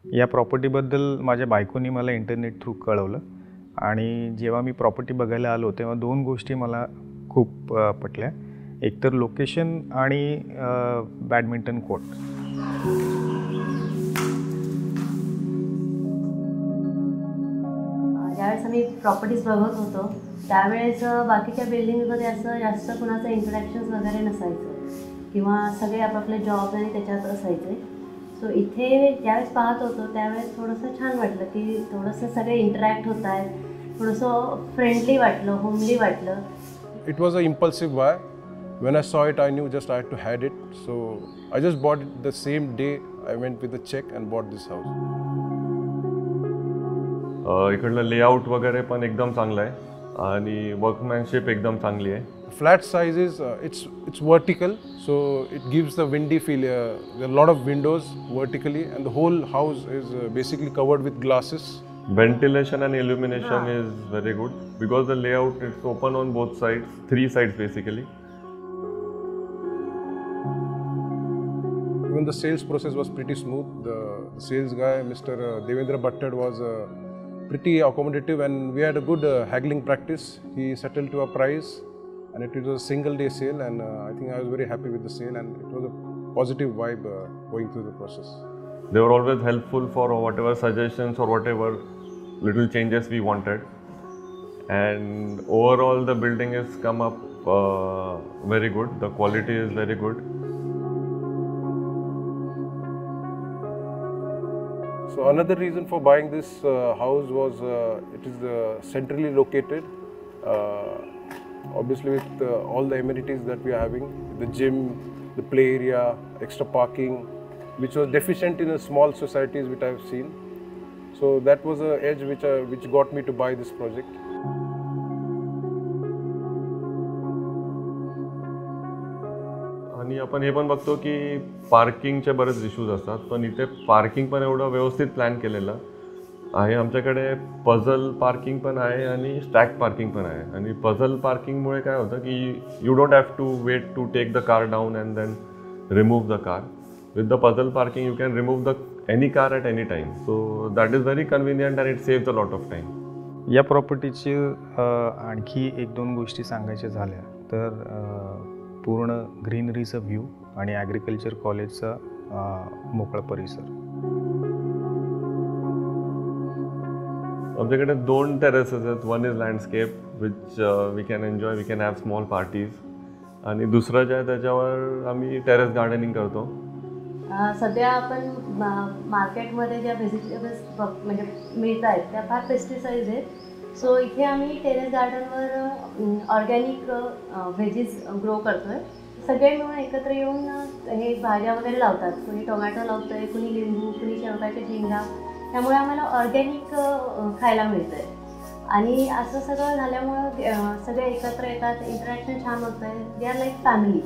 या प्रॉपर्टीबद्दल माझ्या बायकोनी मला इंटरनेट थ्रू कळवलं आणि जेव्हा मी प्रॉपर्टी बघायला आलो तेव्हा दोन गोष्टी मला खूप पटल्या. एकतर लोकेशन आणि बॅडमिंटन कोर्ट. ज्यावेळेस आम्ही प्रॉपर्टीज बघत होतो त्यावेळेस बाकीच्या बिल्डिंगमध्ये असं जास्त कुणाचं इंटरॅक्शन्स वगैरे नसायचं किंवा सगळे आपापले जॉब आणि त्याच्यात असायचे. सो इथे ज्यावेळेस पाहत होतो त्यावेळेस थोडंसं छान वाटलं की थोडंसं सगळे इंटरॅक्ट होत आहेत, थोडंसं फ्रेंडली वाटलं, होमली वाटलं. It was an impulsive buy. When I saw it, I knew just I had to had it. So I just bought it the same day. I went with a check and bought this house. इकडलं layout वगैरे पण एकदम चांगलं आहे आणि वर्कमॅनशिप एकदम चांगली आहे. Flat size is it's vertical, so it gives the windy feel. There are a lot of windows vertically, and the whole house is basically covered with glasses. Ventilation and illumination is very good because the layout is open on both sides, 3 sides basically. Even the sales process was pretty smooth. The sales guy, Mr. Devendra Bhattad, was pretty accommodative, and we had a good haggling practice. He settled to a price, and it was a single day sale, and I think I was very happy with the sale, and it was a positive vibe going through the process. They were always helpful for whatever suggestions or whatever little changes we wanted, and overall the building has come up very good. The quality is very good. So another reason for buying this house was it is centrally located. Obviously with all the amenities that we are having, the gym, the play area, extra parking, which was deficient in the small societies which I have seen. So that was an edge which got me to buy this project. आणि आपण हे पण बघतो की पार्किंगचे बरेच issues असतात, पण इथे पार्किंग पण एवढं व्यवस्थित प्लॅन केलेलं आहे. आमच्याकडे पझल पार्किंग पण आहे आणि स्टॅक पार्किंग पण आहे. आणि पझल पार्किंगमुळे काय होतं की you don't have to wait to take the car down and then remove the car. With the puzzle parking you can remove the any car at any time. So that is very convenient and it saves a lot of time. या प्रॉपर्टीची आणखी एक दोन गोष्टी सांगायच्या झाल्या तर पूर्ण ग्रीनरीचा व्ह्यू आणि ॲग्रिकल्चर कॉलेजचा मोकळा परिसर. आमच्याकडे 2 टेरेसेस आहेत. One is landscape which we can enjoy, we can have small parties. आणि दुसरं जे आहे त्याच्यावर आम्ही टेरेस गार्डनिंग करतो. सध्या आपण मार्केटमध्ये ज्या व्हेजिटेबल्स म्हणजे मिळत आहेत त्या फार पेस्टिसाइड्स आहेत. सो इथे आम्ही टेरेस गार्डनवर ऑर्गॅनिक व्हेजीस ग्रो करतो आहे. सगळे मिळून एकत्र येऊन हे भाज्या वगैरे लावतात. कुणी टोमॅटो लावतं आहे, कुणी लिंबू, कुणी शेवगाच्या शेंगा. त्यामुळे आम्हाला ऑर्गॅनिक खायला मिळतं आहे. आणि असं सगळं झाल्यामुळं सगळे एकत्र येतात, इंटरॅक्शन छान होतं आहे. They are like family.